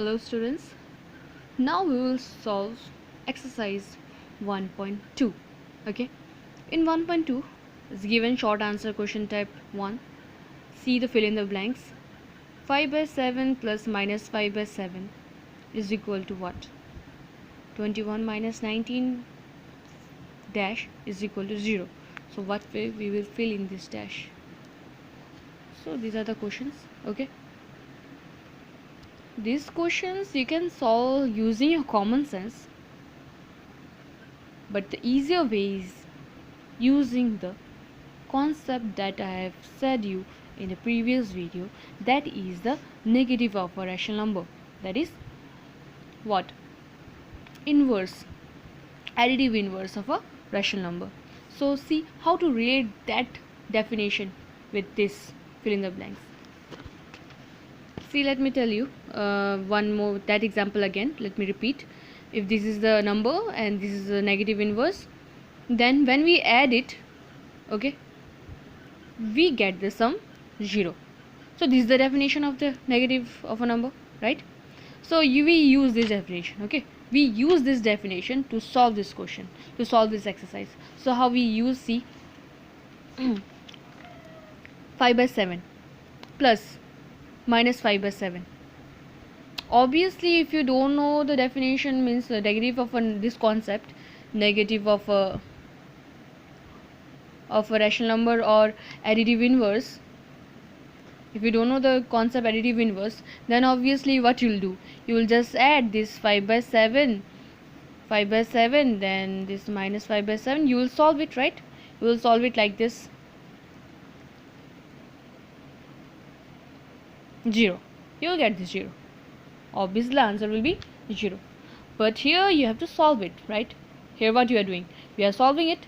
Hello students, now we will solve exercise 1.2. Okay, in 1.2 is given short answer question type 1. See the fill in the blanks. 5 by 7 plus minus 5 by 7 is equal to what? 21 minus 19 dash is equal to 0. So what way we will fill in this dash? So these are the questions. Okay, these questions you can solve using your common sense, but the easier way is using the concept that I have said you in the previous video, that is the negative of a rational number, that is what? Inverse, additive inverse of a rational number. So see how to relate that definition with this fill in the blanks. See, let me tell you one more that example again. Let me repeat. If this is the number and this is the negative inverse, then when we add it, okay, we get the sum 0. So this is the definition of the negative of a number, right? So we use this definition. Okay, we use this definition to solve this question, to solve this exercise. So how we use, see, 5 by 7 plus minus 5 by 7. Obviously if you don't know the definition, means the negative of this concept, negative of a rational number or additive inverse, if you don't know the concept additive inverse, then obviously what you'll do, you will just add this 5 by 7, then this minus 5 by 7, you will solve it, right? You will solve it like this, 0. You will get this 0. Obviously the answer will be 0. But here you have to solve it, right? Here what you are doing, we are solving it.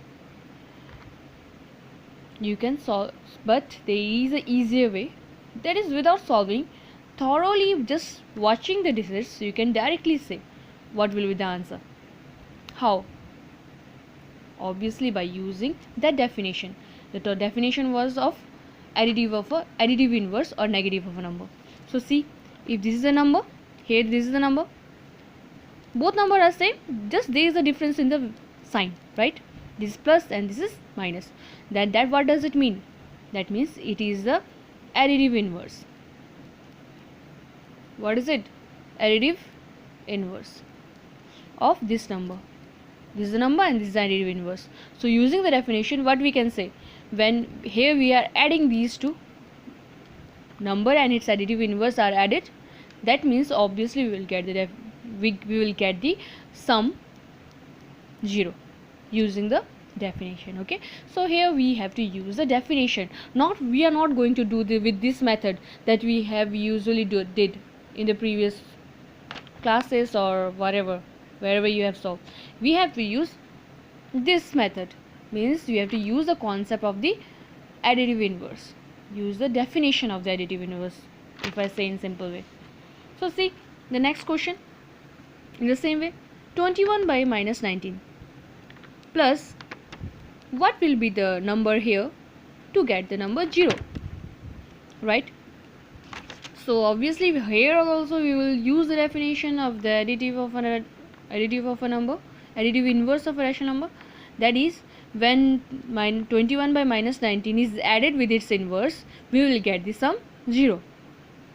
You can solve, but there is an easier way, that is without solving thoroughly, just watching the digits, you can directly say what will be the answer. How? Obviously by using that definition. The definition was of additive inverse or negative of a number. So see, if this is a number, here this is the number, both numbers are same, just there is a difference in the sign, right? This is plus and this is minus. That what does it mean? That means it is the additive inverse. What is it? Additive inverse of this number. This is the number and this is the additive inverse. So using the definition, what we can say, when here we are adding these two, number and its additive inverse are added, that means obviously we will get the we will get the sum 0 using the definition. Okay, so here we have to use the definition. We are not going to do with this method that we have usually did in the previous classes or wherever you have solved. We have to use this method, means we have to use the concept of the additive inverse, use the definition of the additive inverse, if I say in simple way. So see the next question in the same way, 21 by minus 19 plus, what will be the number here to get the number 0, right? So obviously here also we will use the definition of the additive of a number, additive inverse of a rational number, that is when 21 by minus 19 is added with its inverse, we will get the sum 0.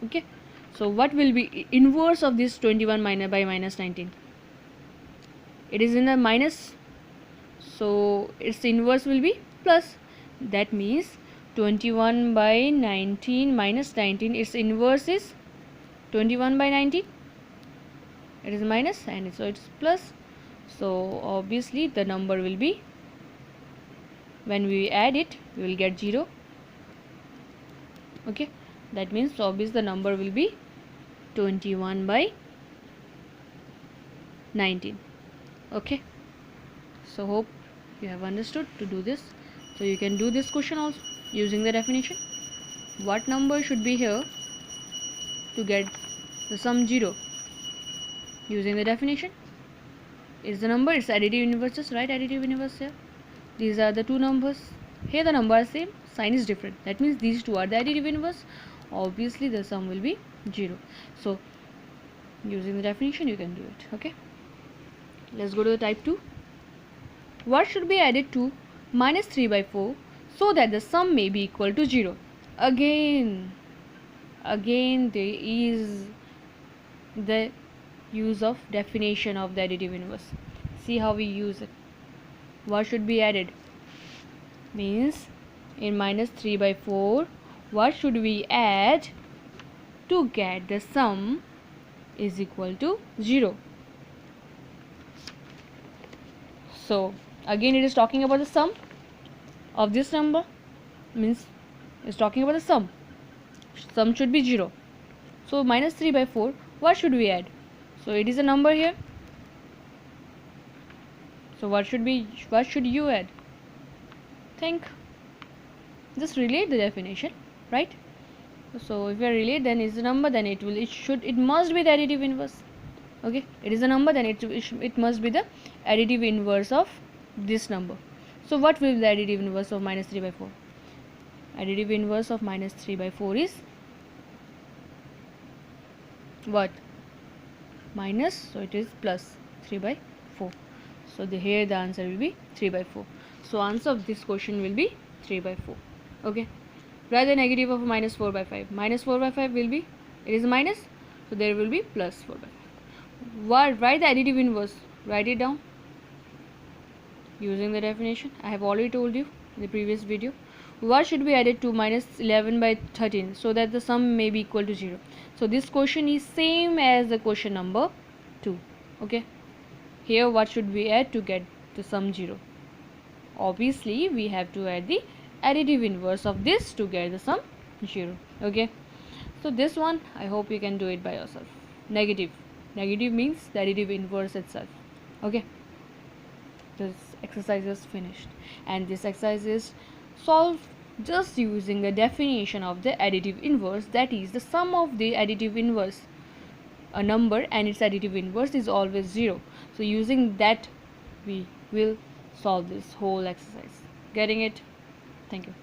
Okay, so what will be inverse of this 21 by minus 19? It is in the minus, so its inverse will be plus. That means 21 by 19 minus 19, its inverse is 21 by 19, it is minus, and so it's plus. So obviously the number will be, when we add it, we will get 0. Okay, that means obviously the number will be 21 by 19. Okay, so hope you have understood to do this. So you can do this question also using the definition. What number should be here to get the sum 0? Using the definition, is the number, it's additive inverses, right? Additive inverse here, these are the two numbers, here the number are same, sign is different, that means these two are the additive inverse. Obviously the sum will be 0. So Using the definition you can do it. Okay, let's go to the type 2. What should be added to minus 3 by 4 so that the sum may be equal to 0? Again there is the use of definition of the additive inverse. See how we use it. What should be added means in minus 3 by 4 what should we add to get the sum is equal to 0. So again it is talking about the sum of this number, means it's talking about the sum should be 0. So minus 3 by 4 what should we add? So it is a number here, so what should you add? Think, just relate the definition, right? So if you relate, then it's a number, then it must be the additive inverse. Okay, it is a number, then it must be the additive inverse of this number. So what will be the additive inverse of minus 3 by 4? Additive inverse of minus 3 by 4 is what? Minus, so it is plus 3 by 4. So here the answer will be 3 by 4. So answer of this question will be 3 by 4. Okay, write the negative of minus 4 by 5. Minus 4 by 5 will be, it is a minus, so there will be plus 4 by 5. Write the additive inverse, write it down using the definition. I have already told you in the previous video. What should be added to minus 11 by 13 so that the sum may be equal to 0? So this question is same as the question number 2. Okay, here what should we add to get the sum 0? Obviously we have to add the additive inverse of this to get the sum 0. Okay, so this one I hope you can do it by yourself. Negative means the additive inverse itself. Okay, this exercise is finished, and this exercise is solved just using the definition of the additive inverse, that is the sum of the additive inverse. A number and its additive inverse is always 0. So using that we will solve this whole exercise. Getting it? Thank you.